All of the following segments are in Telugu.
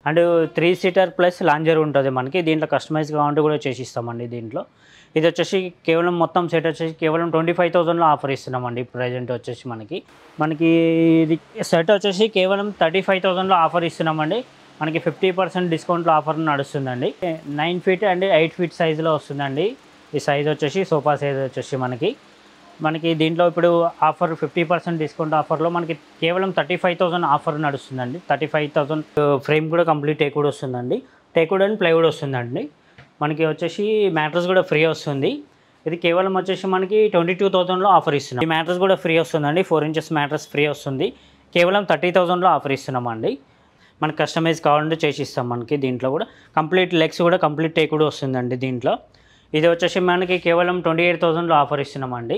అండ్ 3 సీటర్ ప్లస్ లాంజర్ ఉంటుంది మనకి. దీంట్లో కస్టమైజ్ కావాలంటే కూడా చేసిస్తామండి దీంట్లో. ఇది వచ్చేసి కేవలం మొత్తం సెట్ వచ్చేసి కేవలం 25,000లో ఆఫర్ ఇస్తున్నామండి ప్రెజెంట్ వచ్చేసి మనకి ఇది సెట్ వచ్చేసి కేవలం 35,000లో ఆఫర్ ఇస్తున్నామండి. మనకి 50% డిస్కౌంట్లో ఆఫర్ నడుస్తుందండి. 9 ఫీట్ అండ్ 8 ఫీట్ సైజులో వస్తుందండి. ఈ సైజ్ వచ్చేసి సోఫా సైజ్ వచ్చేసి మనకి దీంట్లో ఇప్పుడు ఆఫర్ 50% డిస్కౌంట్ ఆఫర్లో మనకి కేవలం 35,000 ఆఫర్ నడుస్తుందండి. 35,000 ఫ్రేమ్ కూడా కంప్లీట్ టేక్వుడ్ వస్తుందండి. టేక్వుడ్ అండ్ ప్లైవుడ్ వస్తుందండి. మనకి వచ్చేసి మ్యాట్రస్ కూడా ఫ్రీ వస్తుంది. ఇది కేవలం వచ్చేసి మనకి 22,000లో ఆఫర్ ఇస్తున్నాం. ఈ మ్యాట్రస్ కూడా ఫ్రీ వస్తుందండి. 4 ఇంచెస్ మ్యాట్రస్ ఫ్రీ వస్తుంది. కేవలం 30,000లో ఆఫర్ ఇస్తున్నామండి. మనకి కస్టమైజ్ కావాలంటే చేసిస్తాం. మనకి దీంట్లో కూడా కంప్లీట్ లెగ్స్ కూడా కంప్లీట్ టేక్వుడ్ వస్తుందండి దీంట్లో. ఇది వచ్చేసి మనకి కేవలం 28,000లో ఆఫర్ ఇస్తున్నామండి.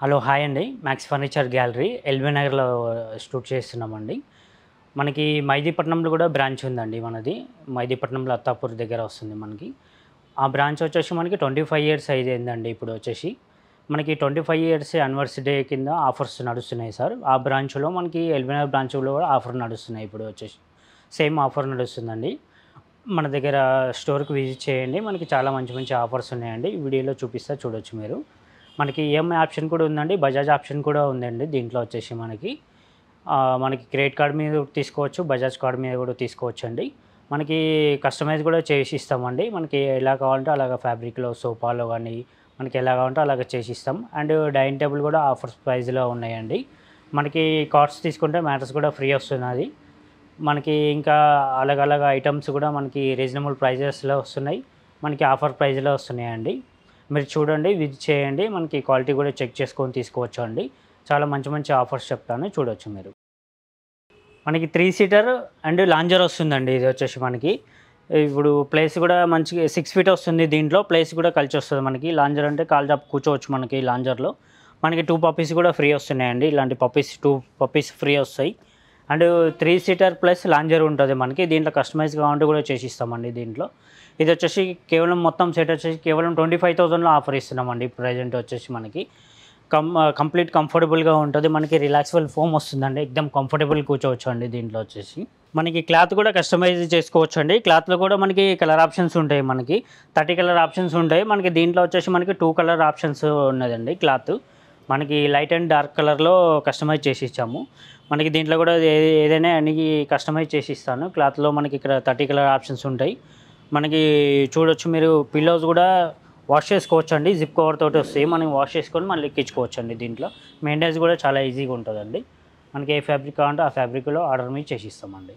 హలో హాయ్ అండి, మ్యాక్స్ ఫర్నిచర్ గ్యాలరీ ఎల్బీ నగర్లో షూట్ చేస్తున్నామండి. మనకి మైదీపట్నంలో కూడా బ్రాంచ్ ఉందండి. మైదీపట్నంలో అత్తాపూర్ దగ్గర వస్తుంది మనకి. ఆ బ్రాంచ్ వచ్చేసి మనకి 25 ఇయర్స్ అయిందండి. ఇప్పుడు వచ్చేసి మనకి 25 ఇయర్స్ యానివర్సరీ కింద ఆఫర్స్ నడుస్తున్నాయి సార్. ఆ బ్రాంచ్లో మనకి ఎల్బీ నగర్ బ్రాంచ్లో కూడా ఆఫర్ నడుస్తున్నాయి. ఇప్పుడు వచ్చేసి సేమ్ ఆఫర్ నడుస్తుందండి. మన దగ్గర స్టోర్కి విజిట్ చేయండి. మనకి చాలా మంచి ఆఫర్స్ ఉన్నాయండి. వీడియోలో చూపిస్తా, చూడొచ్చు మీరు. మనకి ఈఎంఐ ఆప్షన్ కూడా ఉందండి. బజాజ్ ఆప్షన్ కూడా ఉందండి. దీంట్లో వచ్చేసి మనకి క్రెడిట్ కార్డ్ మీద తీసుకోవచ్చు, బజాజ్ కార్డ్ మీద కూడా తీసుకోవచ్చు అండి. మనకి కస్టమైజ్ కూడా చేసి ఇస్తామండి. మనకి ఎలా కావాలంటే అలాగ ఫ్యాబ్రిక్లో సోఫాలో కానీ మనకి ఎలా కావాలంటే అలాగ చేసిస్తాం. అండ్ డైనింగ్ టేబుల్ కూడా ఆఫర్స్ ప్రైస్లో ఉన్నాయండి. మనకి కార్డ్స్ తీసుకుంటే మ్యాట్రస్ కూడా ఫ్రీ వస్తున్నది. మనకి ఇంకా అలాగ ఐటమ్స్ కూడా మనకి రీజనబుల్ ప్రైజెస్లో వస్తున్నాయి. మనకి ఆఫర్ ప్రైస్లో వస్తున్నాయండి. మీరు చూడండి, విజిట్ చేయండి. మనకి క్వాలిటీ కూడా చెక్ చేసుకొని తీసుకోవచ్చు అండి. చాలా మంచి ఆఫర్స్ చెప్తాను, చూడొచ్చు మీరు. మనకి 3 సీటర్ అండ్ లాంజర్ వస్తుందండి. ఇది వచ్చేసి మనకి ఇప్పుడు ప్లేస్ కూడా మంచిగా 6 ఫీట్ వస్తుంది. దీంట్లో ప్లేస్ కూడా కలిసి వస్తుంది మనకి. లాంజర్ అంటే కాల్ జాప్ కూర్చోవచ్చు మనకి లాంజర్లో. మనకి 2 పప్పీస్ కూడా ఫ్రీ వస్తున్నాయండి. ఇలాంటి 2 పప్పీస్ ఫ్రీ వస్తాయి. అండ్ 3 సీటర్ ప్లస్ లాంజర్ ఉంటుంది మనకి. దీంట్లో కస్టమైజ్ కావాలంటే కూడా చేసిస్తామండి దీంట్లో. ఇది వచ్చేసి కేవలం మొత్తం సెట్ వచ్చేసి కేవలం 25,000లో ఆఫర్ ఇస్తున్నామండి ప్రెజెంట్ వచ్చేసి మనకి. కంప్లీట్ కంఫర్టబుల్గా ఉంటుంది. మనకి రిలాక్సబుల్ ఫోమ్ వస్తుందండి. ఎక్దమ్ కంఫర్టబుల్ కూర్చోవచ్చు అండి. దీంట్లో వచ్చేసి మనకి క్లాత్ కూడా కస్టమైజ్ చేసుకోవచ్చు అండి. క్లాత్లో కూడా మనకి కలర్ ఆప్షన్స్ ఉంటాయి. మనకి 30 కలర్ ఆప్షన్స్ ఉంటాయి. మనకి దీంట్లో వచ్చేసి మనకి 2 కలర్ ఆప్షన్స్ ఉన్నదండి. క్లాత్ మనకి లైట్ అండ్ డార్క్ కలర్లో కస్టమైజ్ చేసి ఇచ్చాము. మనకి దీంట్లో కూడా ఏదైనా అన్ని కస్టమైజ్ చేసి ఇస్తాను. క్లాత్లో మనకి ఇక్కడ 30 కలర్ ఆప్షన్స్ ఉంటాయి. మనకి చూడొచ్చు మీరు. పిల్లోస్ కూడా వాష్ చేసుకోవచ్చు అండి. జిప్ కవర్ తోటి వస్తాయి. మనం వాష్ చేసుకొని మళ్ళీ ఎక్కించుకోవచ్చు అండి. దీంట్లో మెయింటెనెన్స్ కూడా చాలా ఈజీగా ఉంటుందండి. మనకి ఏ ఫ్యాబ్రిక్ కావాలంటే ఆ ఫ్యాబ్రిక్లో ఆర్డర్ మీద చేసిస్తామండి.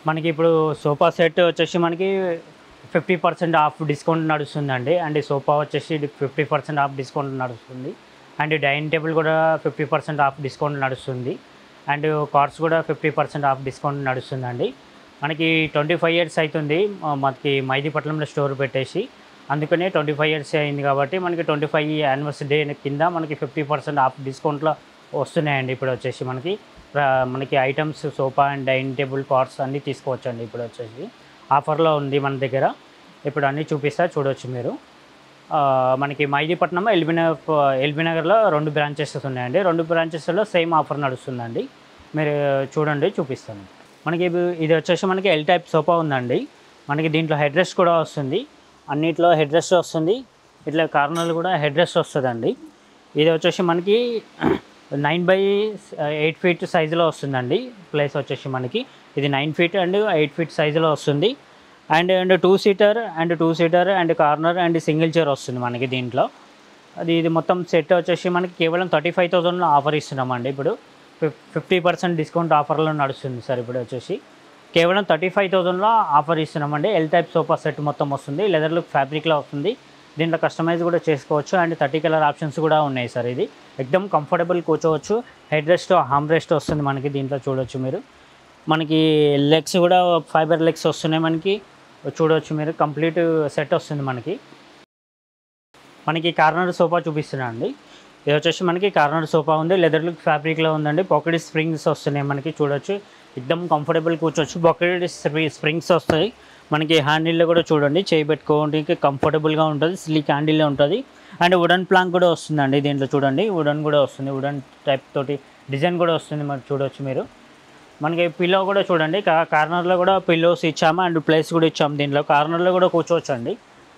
మనకి ఇప్పుడు సోఫా సెట్ వచ్చేసి మనకి 50% ఆఫ్ డిస్కౌంట్ నడుస్తుందండి. అండ్ సోఫా వచ్చేసి 50% ఆఫ్ డిస్కౌంట్ నడుస్తుంది. అండ్ డైనింగ్ టేబుల్ కూడా 50% ఆఫ్ డిస్కౌంట్ నడుస్తుంది. అండ్ కార్డ్స్ కూడా 50% ఆఫ్ డిస్కౌంట్ నడుస్తుందండి. మనకి 25 ఇయర్స్ అవుతుంది మనకి మైదీపట్నంలో స్టోర్ పెట్టేసి. అందుకనే 25 ఇయర్స్ అయింది కాబట్టి మనకి 25 యానివర్సరీ డే కింద మనకి 50% ఆఫ్ డిస్కౌంట్లో వస్తున్నాయండి. ఇప్పుడు వచ్చేసి మనకి items sofa and dining table cards అన్నీ తీసుకోవచ్చండి. ఇప్పుడు వచ్చేసి ఆఫర్లో ఉంది మన దగ్గర. ఇప్పుడు అన్నీ చూపిస్తా, చూడవచ్చు మీరు. మనకి మైదీపట్నం ఎల్బీ నగర్లో 2 బ్రాంచెస్ ఉన్నాయండి. 2 బ్రాంచెస్లో సేమ్ ఆఫర్ నడుస్తుందండి. మీరు చూడండి, చూపిస్తాను. మనకి ఇది వచ్చేసి మనకి ఎల్ టైప్ సోఫా ఉందండి. మనకి దీంట్లో హెడ్ రెస్ట్ కూడా వస్తుంది. అన్నిట్లో హెడ్ రెస్ట్ వస్తుంది. ఇట్లా కార్నర్లు కూడా హెడ్ రెస్ట్ వస్తుందండి. ఇది వచ్చేసి మనకి 9/8 ఫీట్ సైజులో వస్తుందండి. ప్లేస్ వచ్చేసి మనకి ఇది 9 ఫీట్ అండ్ 8 ఫీట్ సైజులో వస్తుంది. And 2 seater and corner and single chair వస్తుంది మనకి దీంట్లో. ఇది మొత్తం సెట్ వచ్చేసి మనకి కేవలం 35,000లో ఆఫర్ ఇస్తున్నామండి. ఇప్పుడు 50% డిస్కౌంట్ ఆఫర్లో నడుస్తుంది సార్. ఇప్పుడు వచ్చేసి కేవలం 35,000లో ఆఫర్ ఇస్తున్నామండి. ఎల్ టైప్ సోఫా సెట్ మొత్తం వస్తుంది. లెదర్ లుక్ ఫ్యాబ్రిక్లో వస్తుంది. దీంట్లో కస్టమైజ్ కూడా చేసుకోవచ్చు. అండ్ 30 కలర్ ఆప్షన్స్ కూడా ఉన్నాయి సార్. ఇది ఎక్దమ్ కంఫర్టబుల్ కూర్చోవచ్చు. హెడ్ రెస్ట్, హామ్ రెస్ట్ వస్తుంది మనకి. దీంట్లో చూడవచ్చు మీరు. మనకి లెగ్స్ కూడా ఫైబర్ లెగ్స్ వస్తున్నాయి మనకి. చూడవచ్చు మీరు. కంప్లీట్ సెట్ వస్తుంది మనకి కార్నర్ సోఫా చూపిస్తున్నాను అండి. ఇది వచ్చేసి మనకి కార్నర్ సోఫా ఉంది. లెదర్ లుక్ ఫ్యాబ్రిక్లో ఉందండి. పాకెట్ స్ప్రింగ్స్ వస్తున్నాయి మనకి. చూడొచ్చు, ఎక్దమ్ కంఫర్టబుల్ కూర్చోవచ్చు. పాకెట్ స్ప్రింగ్స్ వస్తాయి. మనకి హ్యాండిల్లో కూడా చూడండి చేయి పెట్టుకోవడానికి కంఫర్టబుల్గా ఉంటుంది, స్లీక్ హ్యాండిల్లో ఉంటుంది. అండ్ వుడెన్ ప్లాంక్ కూడా వస్తుందండి దీంట్లో చూడండి, వుడెన్ కూడా వస్తుంది, వుడెన్ టైప్ తోటి డిజైన్ కూడా వస్తుంది. మరి చూడవచ్చు మీరు. మనకి పిల్లో కూడా చూడండి, కార్నర్లో కూడా పిల్లోస్ ఇచ్చాము అండ్ ప్లేస్ కూడా ఇచ్చాము. దీంట్లో కార్నర్లో కూడా కూర్చోవచ్చు అండి,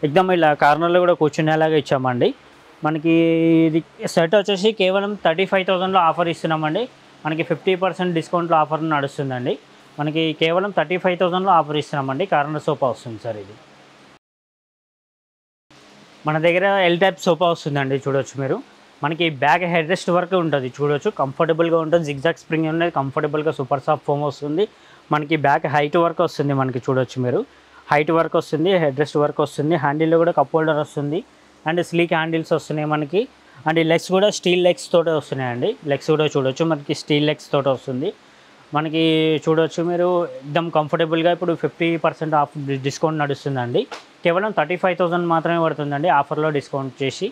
ఎగ్దమ్ ఇలా కార్నర్లో కూడా కూర్చునేలాగా ఇచ్చామండి. మనకి ఇది సెట్ వచ్చేసి కేవలం 35,000లో ఆఫర్ ఇస్తున్నామండి. మనకి 50% డిస్కౌంట్లో ఆఫర్ నడుస్తుందండి. మనకి కేవలం 35,000లో ఆఫర్ ఇస్తున్నామండి. కార్నర్ సోఫా వస్తుంది సార్ ఇది. మన దగ్గర ఎల్ టైప్ సోఫా వస్తుందండి, చూడవచ్చు మీరు. మనకి బ్యాక్ హెడ్ రెస్ట్ వరకు ఉంటుంది, చూడవచ్చు కంఫర్టబుల్గా ఉంటుంది. జిగ్జాగ్ స్ప్రింగ్ ఉన్నది, కంఫర్టబుల్గా సూపర్ సాఫ్ట్ ఫోమ్ వస్తుంది. మనకి బ్యాక్ హైట్ వరకు వస్తుంది, మనకి చూడవచ్చు మీరు. హైట్ వరకు వస్తుంది, హెడ్ రెస్ట్ వరకు వస్తుంది. హ్యాండిల్లో కూడా కప్ హోల్డర్ వస్తుంది అండ్ స్లీక్ హ్యాండిల్స్ వస్తున్నాయి మనకి. అండ్ లెగ్స్ కూడా స్టీల్ లెగ్స్ తోటే వస్తున్నాయండి. లెగ్స్ కూడా చూడవచ్చు మనకి స్టీల్ లెగ్స్ తోట వస్తుంది. మనకి చూడవచ్చు మీరు ఎక్దమ్ కంఫర్టబుల్గా. ఇప్పుడు 50% ఆఫ్ డిస్కౌంట్ నడుస్తుందండి. కేవలం 35,000 మాత్రమే పడుతుందండి. ఆఫర్లో డిస్కౌంట్ చేసి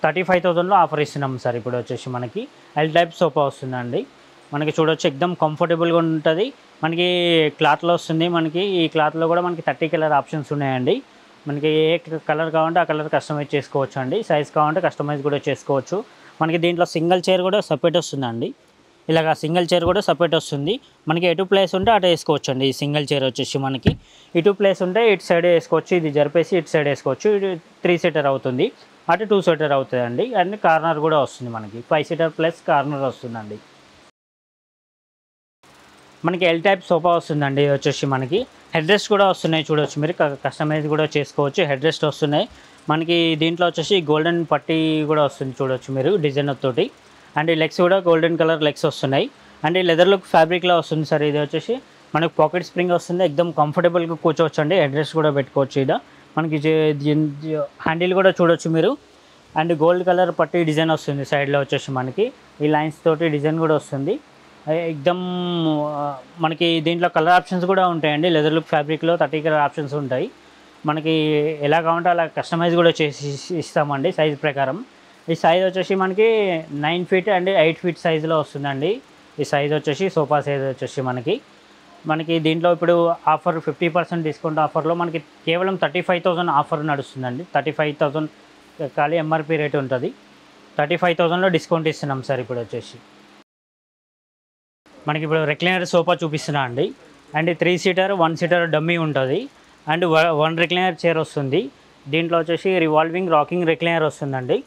35,000లో ఆఫర్ ఇస్తున్నాం సార్. ఇప్పుడు వచ్చేసి మనకి ఎల్ టైప్ సోఫా వస్తుందండి. మనకి చూడవచ్చు ఎక్దమ్ కంఫర్టబుల్గా ఉంటుంది. మనకి క్లాత్లో వస్తుంది. మనకి ఈ క్లాత్లో కూడా మనకి 30 కలర్ ఆప్షన్స్ ఉన్నాయండి. మనకి ఏ కలర్ కావాలంటే ఆ కలర్ కస్టమైజ్ చేసుకోవచ్చు అండి. సైజ్ కావాలంటే కస్టమైజ్ కూడా చేసుకోవచ్చు. మనకి దీంట్లో సింగిల్ చైర్ కూడా సపరేట్ వస్తుందండి. ఇలాగ సింగిల్ చైర్ కూడా సపరేట్ వస్తుంది. మనకి ఎటు ప్లేస్ ఉంటే అటు వేసుకోవచ్చు అండి. ఈ సింగిల్ చైర్ వచ్చేసి మనకి ఇటు ప్లేస్ ఉంటే ఇటు సైడ్ వేసుకోవచ్చు, ఇది జరిపేసి ఇటు సైడ్ వేసుకోవచ్చు. ఇది 3 సీటర్ అవుతుంది, అటు 2 సీటర్ అవుతుంది అండి. అండ్ కార్నర్ కూడా వస్తుంది, మనకి 5 సీటర్ ప్లస్ కార్నర్ వస్తుందండి. మనకి ఎల్ టైప్ సోఫా వస్తుందండి. ఇది వచ్చేసి మనకి హెడ్ రెస్ట్ కూడా వస్తున్నాయి, చూడవచ్చు మీరు. కస్టమైజ్ కూడా చేసుకోవచ్చు, హెడ్ రెస్ట్ వస్తున్నాయి మనకి. దీంట్లో వచ్చేసి గోల్డెన్ పట్టీ కూడా వస్తుంది, చూడవచ్చు మీరు, డిజైనర్ తోటి. అండ్ ఈ లెగ్స్ కూడా గోల్డెన్ కలర్ లెగ్స్ వస్తున్నాయి. అండ్ ఈ లెదర్ లుక్ ఫ్యాబ్రిక్లో వస్తుంది సార్. ఇది వచ్చేసి మనకు పాకెట్ స్ప్రింగ్ వస్తుంది, ఎక్దమ్ కంఫర్టబుల్గా కూర్చోవచ్చు అండి. హెడ్ రెస్ట్ కూడా పెట్టుకోవచ్చు. ఇది మనకి హ్యాండిల్ కూడా చూడవచ్చు మీరు. అండ్ గోల్డ్ కలర్ పట్టీ డిజైన్ వస్తుంది సైడ్లో వచ్చేసి మనకి. ఈ లైన్స్ తోటి డిజైన్ కూడా వస్తుంది ఎక్దమ్. మనకి దీంట్లో కలర్ ఆప్షన్స్ కూడా ఉంటాయండి. లెదర్ లుక్ ఫ్యాబ్రిక్లో 30 కలర్ ఆప్షన్స్ ఉంటాయి. మనకి ఎలా కావాలంటే అలా కస్టమైజ్ కూడా చేసి ఇస్తామండి సైజ్ ప్రకారం. ఈ సైజ్ వచ్చేసి మనకి 9 ఫీట్ అండ్ 8 ఫీట్ సైజులో వస్తుందండి. ఈ సైజ్ వచ్చేసి సోఫా సైజ్ వచ్చేసి మనకి దీంట్లో ఇప్పుడు ఆఫర్ 50% డిస్కౌంట్ ఆఫర్లో మనకి కేవలం 35,000 ఆఫర్ నడుస్తుందండి. 35,000 ఖాళీ ఎంఆర్పి రేట్ ఉంటుంది. 35,000లో డిస్కౌంట్ ఇస్తున్నాం సార్. ఇప్పుడు వచ్చేసి మనకి ఇప్పుడు రెక్లైనర్ సోఫా చూపిస్తున్నా అండి. అండ్ 3 సీటర్ 1 సీటర్ డమ్మీ ఉంటుంది. అండ్ 1 రెక్లైనర్ చైర్ వస్తుంది. దీంట్లో వచ్చేసి రివాల్వింగ్ రాకింగ్ రెక్లైనర్ వస్తుందండి.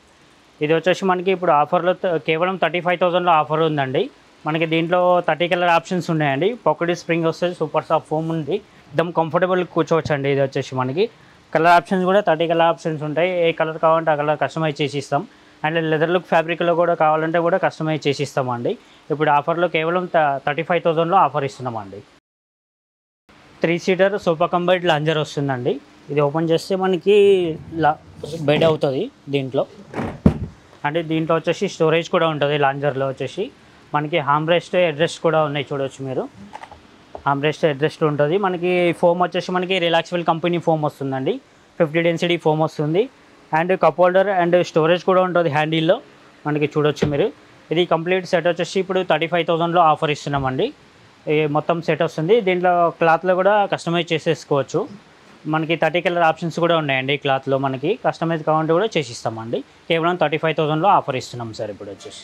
ఇది వచ్చేసి మనకి ఇప్పుడు ఆఫర్లో కేవలం 35,000లో ఆఫర్ ఉందండి. మనకి దీంట్లో 30 కలర్ ఆప్షన్స్ ఉన్నాయండి. పాకెట్ స్ప్రింగ్ వస్తుంది, సూపర్ సాఫ్ట్ ఫోమ్ ఉంది, ఎక్దమ్ కంఫర్టబుల్ కూర్చోవచ్చు అండి. ఇది వచ్చేసి మనకి కలర్ ఆప్షన్స్ కూడా 30 కలర్ ఆప్షన్స్ ఉంటాయి. ఏ కలర్ కావాలంటే ఆ కలర్ కస్టమైజ్ చేసి ఇస్తాం. అండ్ లెదర్ లుక్ ఫ్యాబ్రిక్లో కూడా కావాలంటే కూడా కస్టమైజ్ చేసి ఇస్తామండి. ఇప్పుడు ఆఫర్లో కేవలం 35,000లో ఆఫర్ ఇస్తున్నామండి. 3 సీటర్ సోఫా కంబైట్ లాంజర్ వస్తుందండి. ఇది ఓపెన్ చేస్తే మనకి బెడ్ అవుతుంది దీంట్లో. అంటే దీంట్లో వచ్చేసి స్టోరేజ్ కూడా ఉంటుంది. లాంజర్లో వచ్చేసి మనకి హామ్రెస్ట్ హెడ్రెస్ట్ కూడా ఉన్నాయి, చూడవచ్చు మీరు. హామ్రెస్ట్ హెడ్రెస్ట్ ఉంటుంది. మనకి ఫోమ్ వచ్చేసి మనకి రిలాక్స్వెల్ కంపెనీ ఫోమ్ వస్తుందండి. 50 డెన్సిటీ ఫోమ్ వస్తుంది. And cup holder and storage కూడా ఉంటుంది హ్యాండిల్లో, మనకి చూడవచ్చు మీరు. ఇది కంప్లీట్ సెట్ వచ్చేసి ఇప్పుడు 35,000లో ఆఫర్ ఇస్తున్నామండి. మొత్తం సెట్ వస్తుంది. దీంట్లో క్లాత్లో కూడా కస్టమైజ్ చేసేసుకోవచ్చు. మనకి 30 కలర్ ఆప్షన్స్ కూడా ఉన్నాయండి. క్లాత్లో మనకి కస్టమైజ్ కావాలంటే కూడా చేసిస్తామండి. కేవలం 35,000లో ఆఫర్ ఇస్తున్నాం సార్. ఇప్పుడు వచ్చేసి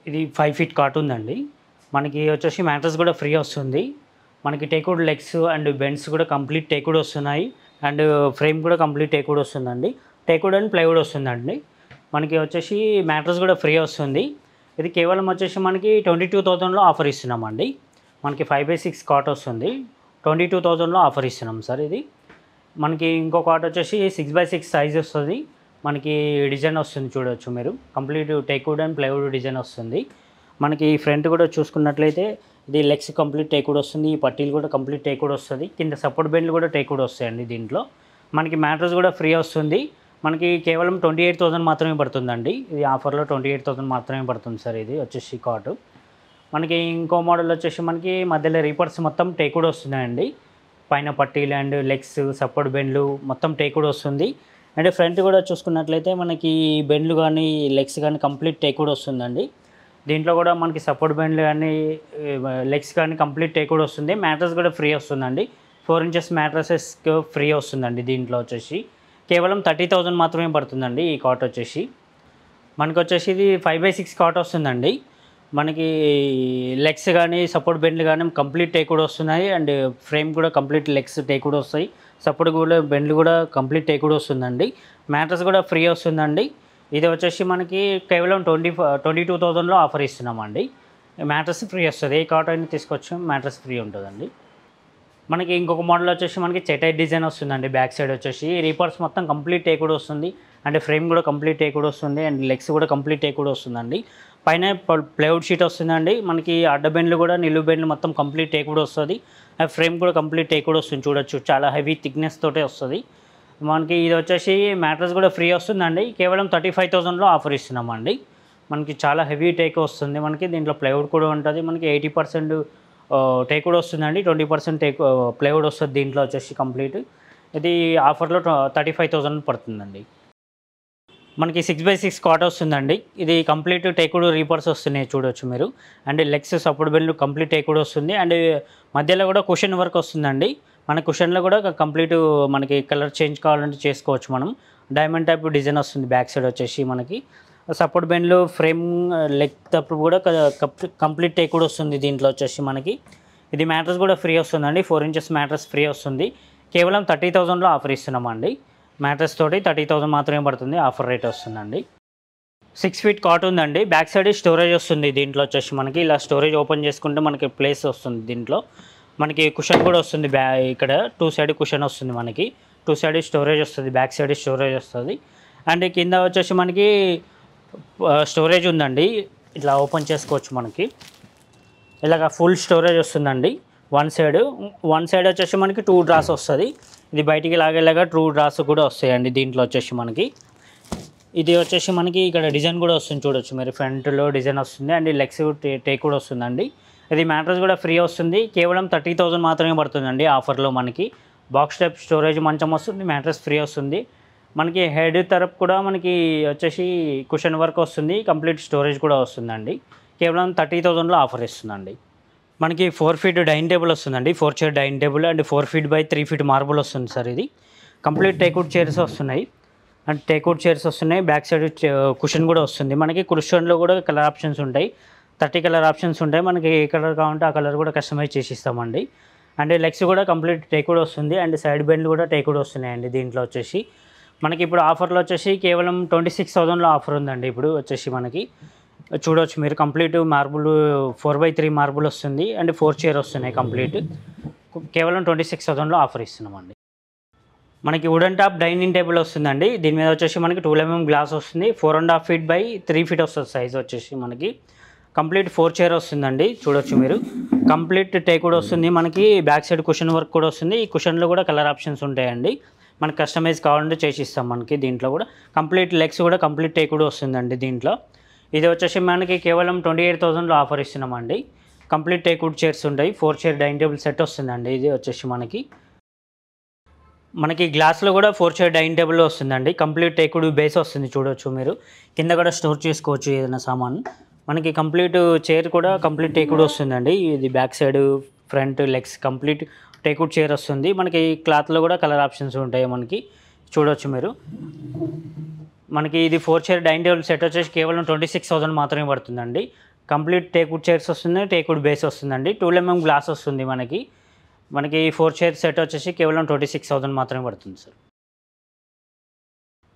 ఇది 5 ఫీట్ కాట్ ఉందండి. మనకి వచ్చేసి మ్యాట్రెస్ కూడా ఫ్రీ వస్తుంది. మనకి టేక్వుడ్ లెగ్స్ అండ్ బెండ్స్ కూడా కంప్లీట్ టేక్వుడ్ వస్తున్నాయి. అండ్ ఫ్రేమ్ కూడా కంప్లీట్ టేక్వుడ్ వస్తుందండి. టేక్వుడ్ అండ్ ప్లైవుడ్ వస్తుందండి. మనకి వచ్చేసి మ్యాట్రెస్ కూడా ఫ్రీ వస్తుంది. ఇది కేవలం వచ్చేసి మనకి 22,000లో ఆఫర్ ఇస్తున్నామండి. మనకి 5/6 కాట్ వస్తుంది. 22,000లో ఆఫర్ ఇస్తున్నాం సార్. ఇది మనకి ఇంకో కాట్ వచ్చేసి 6/6 సైజ్ వస్తుంది. మనకి డిజైన్ వస్తుంది, చూడవచ్చు మీరు. Complete teakwood and plywood design వస్తుంది. మనకి ఫ్రంట్ కూడా చూసుకున్నట్లయితే ఇది లెగ్స్ కంప్లీట్ టేక్వుడ్ వస్తుంది. ఈ పట్టీలు కూడా కంప్లీట్ టేక్వుడ్ వస్తుంది. కింద సపోర్ట్ బెండ్లు కూడా టేక్వుడ్ వస్తాయండి. దీంట్లో మనకి మ్యాట్రెస్ కూడా ఫ్రీ వస్తుంది. మనకి కేవలం 28,000 మాత్రమే పడుతుందండి. ఇది ఆఫర్లో 28,000 మాత్రమే పడుతుంది సార్. ఇది వచ్చేసి కాటు. మనకి ఇంకో మోడల్ వచ్చేసి మనకి మధ్యలో రీపర్స్ మొత్తం టేక్వుడ్ వస్తున్నాయండి. పైన పట్టీలు అండ్ లెగ్స్ సపోర్ట్ బెండ్లు మొత్తం టేక్వుడ్ వస్తుంది. అండ్ ఫ్రంట్ కూడా చూసుకున్నట్లయితే మనకి బెండ్లు కానీ లెగ్స్ కానీ కంప్లీట్ టేక్వుడ్ వస్తుందండి. దీంట్లో కూడా మనకి సపోర్ట్ బెండ్లు కానీ లెగ్స్ కానీ కంప్లీట్ టేక్ కూడా వస్తుంది. మ్యాట్రస్ కూడా ఫ్రీ వస్తుందండి. 4 ఇంచెస్ మ్యాట్రసెస్ ఫ్రీ వస్తుందండి. దీంట్లో వచ్చేసి కేవలం 30,000 మాత్రమే పడుతుందండి ఈ కాట్ వచ్చేసి. మనకు వచ్చేసి ఇది 5/6 కాట్ వస్తుందండి. మనకి లెగ్స్ కానీ సపోర్ట్ బెండ్లు కానీ కంప్లీట్ టేక్ కూడా వస్తున్నాయి. అండ్ ఫ్రేమ్ కూడా కంప్లీట్ లెగ్స్ టేక్ కూడా వస్తాయి. సపోర్ట్ కూడా బెండ్లు కూడా కంప్లీట్ టేక్ కూడా వస్తుందండి. మ్యాట్రస్ కూడా ఫ్రీ వస్తుందండి. ఇది వచ్చేసి మనకి కేవలం 22,000లో ఆఫర్ ఇస్తున్నామండి. మ్యాట్రస్ ఫ్రీ వస్తుంది. ఏ కాట్ అయినా తీసుకొచ్చి మ్యాట్రస్ ఫ్రీ ఉంటుందండి. మనకి ఇంకొక మోడల్ వచ్చేసి మనకి చెటై డిజైన్ వస్తుందండి. బ్యాక్ సైడ్ వచ్చేసి రీపర్స్ మొత్తం కంప్లీట్ టేక్ కూడా వస్తుంది. అండ్ ఫ్రేమ్ కూడా కంప్లీట్ టేక్ కూడా వస్తుంది. అండ్ లెగ్స్ కూడా కంప్లీట్ టేక్ కూడా వస్తుందండి. పైన ప్లైవుడ్ షీట్ వస్తుందండి. మనకి అడ్డ బెండ్లు కూడా నిలువు బెండ్లు మొత్తం కంప్లీట్ టేక్ కూడా వస్తుంది. ఫ్రేమ్ కూడా కంప్లీట్ టేక్ కూడా వస్తుంది. చూడొచ్చు చాలా హెవీ థిక్నెస్ తోటే వస్తుంది. మనకి ఇది వచ్చేసి మ్యాట్రస్ కూడా ఫ్రీ వస్తుందండి. కేవలం 35,000లో ఆఫర్ ఇస్తున్నామండి. మనకి చాలా హెవీ టేక్ వస్తుంది. మనకి దీంట్లో ప్లైవుడ్ కూడా ఉంటుంది. మనకి 80% టేక్ కూడా వస్తుందండి. 20% టేక్ ప్లైవుడ్ వస్తుంది దీంట్లో వచ్చేసి కంప్లీట్. ఇది ఆఫర్లో 35,000 పడుతుందండి. మనకి 6/6 కాట్ వస్తుందండి. ఇది కంప్లీట్ టేకుడు రీపర్స్ వస్తున్నాయి చూడొచ్చు మీరు. And legs support belt complete teakwood వస్తుంది. అండ్ మధ్యలో కూడా కుషన్ వర్క్ వస్తుందండి. మన కుషన్లో కూడా కంప్లీట్ మనకి కలర్ చేంజ్ కావాలంటే చేసుకోవచ్చు మనం. డైమండ్ టైప్ డిజైన్ వస్తుంది బ్యాక్ సైడ్ వచ్చేసి. మనకి సపోర్ట్ బెండ్లు ఫ్రేమ్ లెగ్ తప్పుడు కూడా కంప్లీట్ టేకుడు వస్తుంది దీంట్లో వచ్చేసి మనకి. ఇది మ్యాట్రస్ కూడా ఫ్రీ వస్తుందండి. 4 ఇంచెస్ మ్యాట్రస్ ఫ్రీ వస్తుంది. కేవలం 30,000లో ఆఫర్ ఇస్తున్నామండి. మ్యాట్రస్ తోటి 30,000 మాత్రమే పడుతుంది. ఆఫర్ రేట్ వస్తుందండి. 6 ఫీట్ కాట్ ఉందండి. బ్యాక్ సైడ్ స్టోరేజ్ వస్తుంది దీంట్లో వచ్చేసి మనకి. ఇలా స్టోరేజ్ ఓపెన్ చేసుకుంటే మనకి ప్లేస్ వస్తుంది దీంట్లో. మనకి కుషన్ కూడా వస్తుంది. ఇక్కడ 2 సైడ్ కుషన్ వస్తుంది మనకి. 2 సైడ్ స్టోరేజ్ వస్తుంది. బ్యాక్ సైడ్ స్టోరేజ్ వస్తుంది. అండ్ కింద వచ్చేసి మనకి స్టోరేజ్ ఉందండి. ఇట్లా ఓపెన్ చేసుకోవచ్చు మనకి. ఇలాగ ఫుల్ స్టోరేజ్ వస్తుందండి. వన్ సైడ్ వచ్చేసి మనకి 2 డ్రాస్ వస్తుంది. ఇది బయటికి లాగేలాగా 2 డ్రాస్ కూడా వస్తాయండి దీంట్లో వచ్చేసి మనకి. ఇది వచ్చేసి మనకి ఇక్కడ డిజైన్ కూడా వస్తుంది చూడొచ్చు మీరు. ఫ్రంట్లో డిజైన్ వస్తుంది. అండ్ లెగ్స్ టేక్ కూడా వస్తుందండి. ఇది మ్యాట్రస్ కూడా ఫ్రీ వస్తుంది. కేవలం 30,000 మాత్రమే పడుతుందండి ఆఫర్లో మనకి. బాక్స్ టైప్ స్టోరేజ్ మంచం వస్తుంది. మ్యాట్రస్ ఫ్రీ వస్తుంది. మనకి హెడ్ తరపు కూడా మనకి వచ్చేసి కుషన్ వర్క్ వస్తుంది. కంప్లీట్ స్టోరేజ్ కూడా వస్తుందండి. కేవలం 30,000లో ఆఫర్ ఇస్తుందండి. మనకి 4 ఫీట్ డైనింగ్ టేబుల్ వస్తుందండి. 4 chair dining table and 4 feet by 3 feet marble వస్తుంది సార్. ఇది కంప్లీట్ టేక్వుడ్ చైర్స్ వస్తున్నాయి. అండ్ టేక్వుడ్ చైర్స్ వస్తున్నాయి. బ్యాక్ సైడ్ కుషన్ కూడా వస్తుంది. మనకి కుషన్లో కూడా కలర్ ఆప్షన్స్ ఉంటాయి. 30 కలర్ ఆప్షన్స్ ఉంటాయి. మనకి ఏ కలర్ కావాలంటే ఆ కలర్ కూడా కస్టమైజ్ చేసి ఇస్తామండి. అండ్ లెగ్స్ కూడా కంప్లీట్ టేక్వుడ్ వస్తుంది. అండ్ సైడ్ బెండ్లు కూడా టేక్వుడ్ వస్తున్నాయండి దీంట్లో వచ్చేసి మనకి. ఇప్పుడు ఆఫర్లో వచ్చేసి కేవలం 26,000లో ఆఫర్ ఉందండి. ఇప్పుడు వచ్చేసి మనకి చూడవచ్చు మీరు. కంప్లీట్ మార్బుల్ 4/3 మార్బుల్ వస్తుంది. అండ్ 4 చైర్ వస్తున్నాయి కంప్లీట్. కేవలం 26,000లో ఆఫర్ ఇస్తున్నామండి. మనకి వుడెన్ టాప్ డైనింగ్ టేబుల్ వస్తుందండి. దీని మీద వచ్చేసి మనకి 12 mm గ్లాస్ వస్తుంది. 4.5 ఫీట్ బై 3 ఫీట్ వస్తుంది సైజ్ వచ్చేసి మనకి. కంప్లీట్ 4 చైర్ వస్తుందండి చూడొచ్చు మీరు. కంప్లీట్ టేక్ కూడా వస్తుంది మనకి. బ్యాక్ సైడ్ కుషన్ వర్క్ కూడా వస్తుంది. ఈ కుషన్లో కూడా కలర్ ఆప్షన్స్ ఉంటాయండి. మనకి కస్టమైజ్ కావాలంటే చేసి ఇస్తాం మనకి. దీంట్లో కూడా కంప్లీట్ లెగ్స్ కూడా కంప్లీట్ టేక్ కూడా వస్తుందండి దీంట్లో. ఇది వచ్చేసి మనకి కేవలం 28,000లో ఆఫర్ ఇస్తున్నామండి. కంప్లీట్ టేక్వుడ్ చైర్స్ ఉంటాయి. 4 చైర్ డైనింగ్ టేబుల్ సెట్ వస్తుందండి. ఇది వచ్చేసి మనకి గ్లాస్లో కూడా 4 చైర్ డైనింగ్ టేబుల్ వస్తుందండి. కంప్లీట్ టేక్వుడ్ బేస్ వస్తుంది చూడొచ్చు మీరు. కింద కూడా స్టోర్ చేసుకోవచ్చు ఏదైనా సామాన్. మనకి కంప్లీట్ చైర్ కూడా కంప్లీట్ టేక్వుడ్ వస్తుందండి. ఇది back side front legs complete teakwood chair వస్తుంది. మనకి క్లాత్లో కూడా కలర్ ఆప్షన్స్ ఉంటాయి మనకి చూడొచ్చు మీరు. మనకి ఇది 4 చైర్ డైనింగ్ టేబుల్ సెట్ వచ్చేసి కేవలం 26,000 మాత్రమే పడుతుందండి. కంప్లీట్ టేక్వుడ్ చైర్స్ వస్తుంది. టేక్వుడ్ బేస్ వస్తుందండి. 12 mm గ్లాస్ వస్తుంది మనకి. 4 చైర్ సెట్ వచ్చేసి కేవలం 26,000 మాత్రమే పడుతుంది సార్.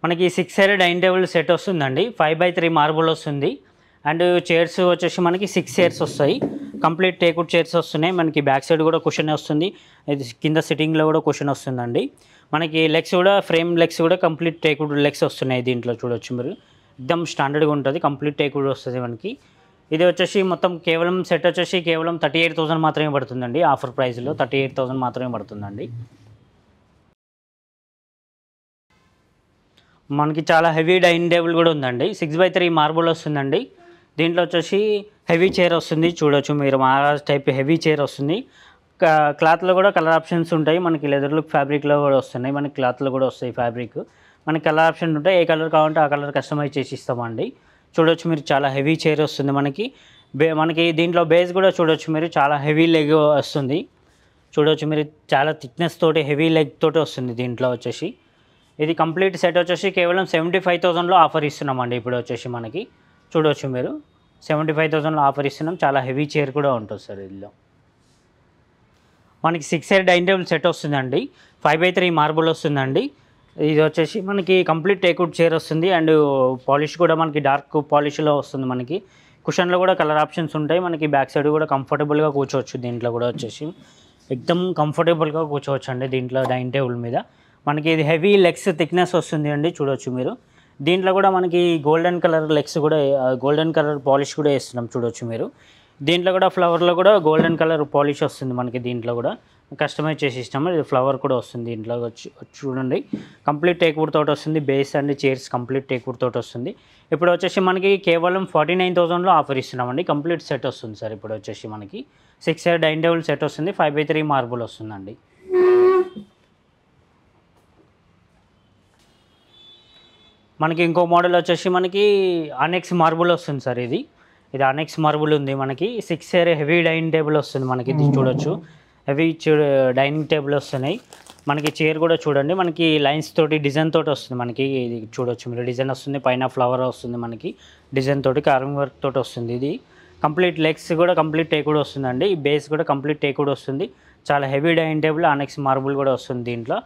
మనకి 6 చైర్ డైనింగ్ టేబుల్ సెట్ వస్తుందండి. 5/3 మార్బుల్ వస్తుంది. అండ్ చైర్స్ వచ్చేసి మనకి 6 చైర్స్ వస్తాయి. కంప్లీట్ టేక్వుడ్ చైర్స్ వస్తున్నాయి. మనకి బ్యాక్ సైడ్ కూడా కుషన్ వస్తుంది. ఇది కింద సిట్టింగ్లో కూడా కుషన్ వస్తుందండి. మనకి లెగ్స్ కూడా ఫ్రేమ్ లెగ్స్ కూడా కంప్లీట్ టేక్వుడ్ లెగ్స్ వస్తున్నాయి దీంట్లో చూడొచ్చు మీరు. ఎక్దమ్ స్టాండర్డ్గా ఉంటుంది. కంప్లీట్ టేక్వుడ్ వస్తుంది మనకి. ఇది వచ్చేసి మొత్తం కేవలం సెట్ వచ్చేసి కేవలం 38,000 మాత్రమే పడుతుందండి. ఆఫర్ ప్రైస్లో 38,000 మాత్రమే పడుతుందండి. మనకి చాలా హెవీ డైనింగ్ టేబుల్ కూడా ఉందండి. 6/3 మార్బుల్ వస్తుందండి. దీంట్లో వచ్చేసి హెవీ చైర్ వస్తుంది చూడొచ్చు మీరు. మహారాజ్ టైప్ హెవీ చైర్ వస్తుంది. క్లాత్లో కూడా కలర్ ఆప్షన్స్ ఉంటాయి మనకి. లెదర్ లుక్ ఫ్యాబ్రిక్లో కూడా వస్తున్నాయి మనకి. క్లాత్లో కూడా వస్తాయి ఫ్యాబ్రిక్. మనకి కలర్ ఆప్షన్ ఉంటాయి. ఏ కలర్ కావాలంటే ఆ కలర్ కస్టమైజ్ చేసి ఇస్తామండి. చూడొచ్చు మీరు, చాలా హెవీ చైర్ వస్తుంది మనకి. మనకి దీంట్లో బేస్ కూడా చూడొచ్చు మీరు, చాలా హెవీ లెగ్ వస్తుంది. చూడొచ్చు మీరు, చాలా థిక్నెస్ తోటి హెవీ లెగ్ తోటి వస్తుంది దీంట్లో వచ్చేసి. ఇది కంప్లీట్ సెట్ వచ్చేసి కేవలం 75,000లో ఆఫర్ ఇస్తున్నామండి ఇప్పుడు వచ్చేసి మనకి. చూడొచ్చు మీరు, 75,000లో ఆఫర్ ఇస్తున్నాం. చాలా హెవీ చైర్ కూడా ఉంటుంది సార్ ఇందులో. మనకి 6 చైర్ డైనింగ్ టేబుల్ సెట్ వస్తుందండి. 5/3 మార్బుల్ వస్తుందండి. ఇది వచ్చేసి మనకి కంప్లీట్ టేక్వుడ్ చైర్ వస్తుంది. అండ్ పాలిష్ కూడా మనకి డార్క్ పాలిష్లో వస్తుంది. మనకి కుషన్లో కూడా కలర్ ఆప్షన్స్ ఉంటాయి. మనకి బ్యాక్ సైడ్ కూడా కంఫర్టబుల్గా కూర్చోవచ్చు. దీంట్లో కూడా వచ్చేసి ఎక్దమ్ కంఫర్టబుల్గా కూర్చోవచ్చు అండి దీంట్లో డైనింగ్ టేబుల్ మీద. మనకి ఇది హెవీ లెగ్స్ థిక్నెస్ వస్తుంది అండి. చూడొచ్చు మీరు, దీంట్లో కూడా మనకి గోల్డెన్ కలర్ లెగ్స్ కూడా, గోల్డెన్ కలర్ పాలిష్ కూడా వేస్తున్నాం. చూడొచ్చు మీరు, దీంట్లో కూడా ఫ్లవర్లో కూడా గోల్డెన్ కలర్ పాలిష్ వస్తుంది మనకి. దీంట్లో కూడా కస్టమైజ్ చేసి ఇస్తాము. ఇది ఫ్లవర్ కూడా వస్తుంది దీంట్లో వచ్చి. చూడండి, కంప్లీట్ టేక్వుడ్ తోటి వస్తుంది. Base and chairs complete teakwood తోటి వస్తుంది. ఇప్పుడు వచ్చేసి మనకి కేవలం 49,000లో ఆఫర్ ఇస్తున్నామండి. కంప్లీట్ సెట్ వస్తుంది సార్ ఇప్పుడు వచ్చేసి మనకి. 6 చైర్ డైనింగ్ టేబుల్ సెట్ వస్తుంది. 5/3 మార్బుల్ వస్తుందండి. మనకి ఇంకో మోడల్ వచ్చేసి మనకి ఆనెక్స్ మార్బుల్ వస్తుంది సార్. ఇది ఆనెక్స్ మార్బుల్ ఉంది మనకి. 6 చైర్ హెవీ డైనింగ్ టేబుల్ వస్తుంది మనకి. ఇది చూడొచ్చు, హెవీ డైనింగ్ టేబుల్ వస్తున్నాయి మనకి. చైర్ కూడా చూడండి, మనకి లైన్స్ తోటి డిజైన్ తోటి వస్తుంది మనకి. ఇది చూడొచ్చు మీరు, డిజైన్ వస్తుంది, పైన ఫ్లవర్ వస్తుంది మనకి. డిజైన్ తోటి కార్వింగ్ వర్క్ తోటి వస్తుంది. ఇది కంప్లీట్ లెగ్స్ కూడా కంప్లీట్ టేక్వుడ్ వస్తుందండి. బేస్ కూడా కంప్లీట్ టేక్వుడ్ వస్తుంది. చాలా హెవీ డైనింగ్ టేబుల్, ఆనెక్స్ మార్బుల్ కూడా వస్తుంది దీంట్లో.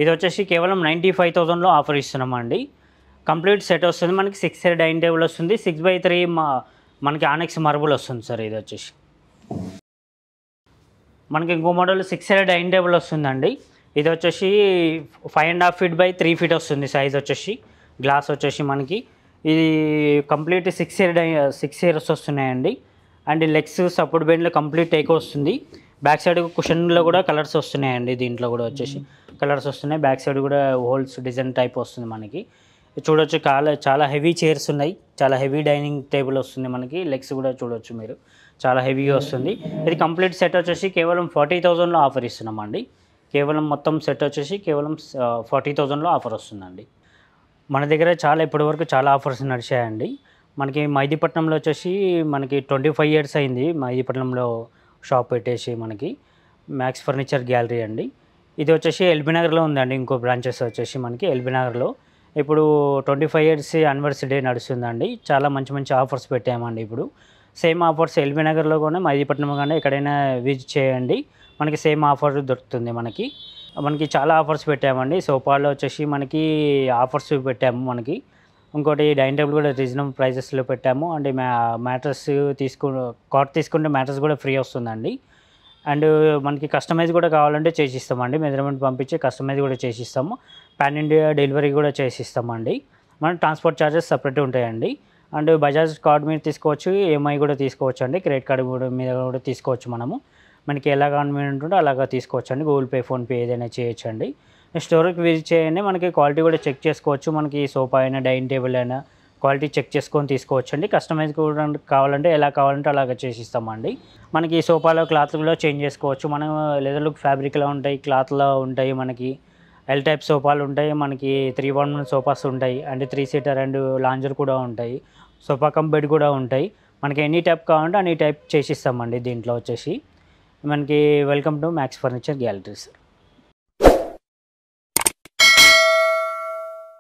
ఇది వచ్చేసి కేవలం 95,000లో ఆఫర్ ఇస్తున్నామండి. కంప్లీట్ సెట్ వస్తుంది మనకి. 6 చైర్ డైనింగ్ టేబుల్ వస్తుంది. 6/3 మనకి ఆనెక్స్ మార్బుల్ వస్తుంది సార్. ఇది వచ్చేసి మనకి ఇంకో మోడల్ 6 చైర్ డైనింగ్ టేబుల్ వస్తుందండి. ఇది వచ్చేసి 5.5 feet by 3 feet వస్తుంది సైజ్ వచ్చేసి. గ్లాస్ వచ్చేసి మనకి ఇది కంప్లీట్ 6 చైర్స్ వస్తున్నాయండి. అండ్ లెగ్స్ సపోర్ట్ బెండ్లో కంప్లీట్ టేక్ వస్తుంది. బ్యాక్ సైడ్ కుషన్లో కూడా కలర్స్ వస్తున్నాయండి. దీంట్లో కూడా వచ్చేసి కలర్స్ వస్తున్నాయి. బ్యాక్ సైడ్ కూడా హోల్స్ డిజైన్ టైప్ వస్తుంది మనకి. చూడొచ్చు, చాలా హెవీ చైర్స్ ఉన్నాయి. చాలా హెవీ డైనింగ్ టేబుల్ వస్తుంది మనకి. లెగ్స్ కూడా చూడొచ్చు మీరు, చాలా హెవీగా వస్తుంది. ఇది కంప్లీట్ సెట్ వచ్చేసి కేవలం 40,000లో ఆఫర్ ఇస్తున్నామండి. కేవలం మొత్తం సెట్ వచ్చేసి కేవలం 40,000లో ఆఫర్ వస్తుందండి. మన దగ్గర ఇప్పటివరకు చాలా ఆఫర్స్ నడిచాయండి. మనకి మైదీపట్నంలో వచ్చేసి మనకి 25 years అయింది మైదీపట్నంలో షాప్ పెట్టేసి మనకి. మ్యాక్స్ ఫర్నిచర్ గ్యాలరీ అండి. ఇది వచ్చేసి ఎల్బీ నగర్లో ఉందండి. ఇంకో బ్రాంచెస్ వచ్చేసి మనకి ఎల్బీ నగర్లో. ఇప్పుడు 25 years యానివర్సరీ నడుస్తుందండి. చాలా మంచి ఆఫర్స్ పెట్టామండి ఇప్పుడు. సేమ్ ఆఫర్స్ ఎల్బీ నగర్లో కూడా, మైదీపట్నం కానీ ఎక్కడైనా విజిట్ చేయండి, మనకి సేమ్ ఆఫర్ దొరుకుతుంది మనకి. చాలా ఆఫర్స్ పెట్టామండి. సోఫాలో వచ్చేసి మనకి ఆఫర్స్ పెట్టాము మనకి. ఇంకోటి డైనింగ్ టేబుల్ కూడా రీజనబుల్ ప్రైజెస్లో పెట్టాము. అండ్ మ్యాట్రస్ కాట్ తీసుకుంటే మ్యాట్రస్ కూడా ఫ్రీ వస్తుందండి. అండ్ మనకి కస్టమైజ్ కూడా కావాలంటే చేసిస్తామండి. మెజర్మెంట్ పంపించి కస్టమైజ్ కూడా చేసిస్తాము. పాన్ ఇండియా డెలివరీ కూడా చేసిస్తామండి. మన ట్రాన్స్పోర్ట్ ఛార్జెస్ సపరేట్ ఉంటాయండి. అండ్ బజాజ్ కార్డ్ మీద తీసుకోవచ్చు, ఈఎంఐ కూడా తీసుకోవచ్చు అండి. క్రెడిట్ కార్డు మీద కూడా తీసుకోవచ్చు మనము. మనకి ఎలా కన్వీనియంట్ ఉంటే అలాగా తీసుకోవచ్చు అండి. గూగుల్ పే, ఫోన్పే ఏదైనా చేయొచ్చు అండి. స్టోర్కి విజిట్ చేయండి. మనకి క్వాలిటీ కూడా చెక్ చేసుకోవచ్చు. మనకి సోఫా అయినా డైనింగ్ టేబుల్ అయినా క్వాలిటీ చెక్ చేసుకొని తీసుకోవచ్చు అండి. కస్టమైజ్ కూడా కావాలంటే ఎలా కావాలంటే అలాగ చేసిస్తామండి. మనకి సోఫాలో క్లాత్లు కూడా చేంజ్ చేసుకోవచ్చు. మనం లెదర్ లుక్ ఫ్యాబ్రిక్లో ఉంటాయి, క్లాత్లో ఉంటాయి. మనకి ఎల్ టైప్ సోఫాలు ఉంటాయి. మనకి 3-1 సోఫాస్ ఉంటాయి. అండ్ 3 seater అండ్ లాంజర్ కూడా ఉంటాయి. సోఫా కమ్ బెడ్ కూడా ఉంటాయి. మనకి ఎనీ టైప్ కావాలంటే అన్ని టైప్ చేసిస్తామండి దీంట్లో వచ్చేసి. మనకి welcome to max furniture gallery sir.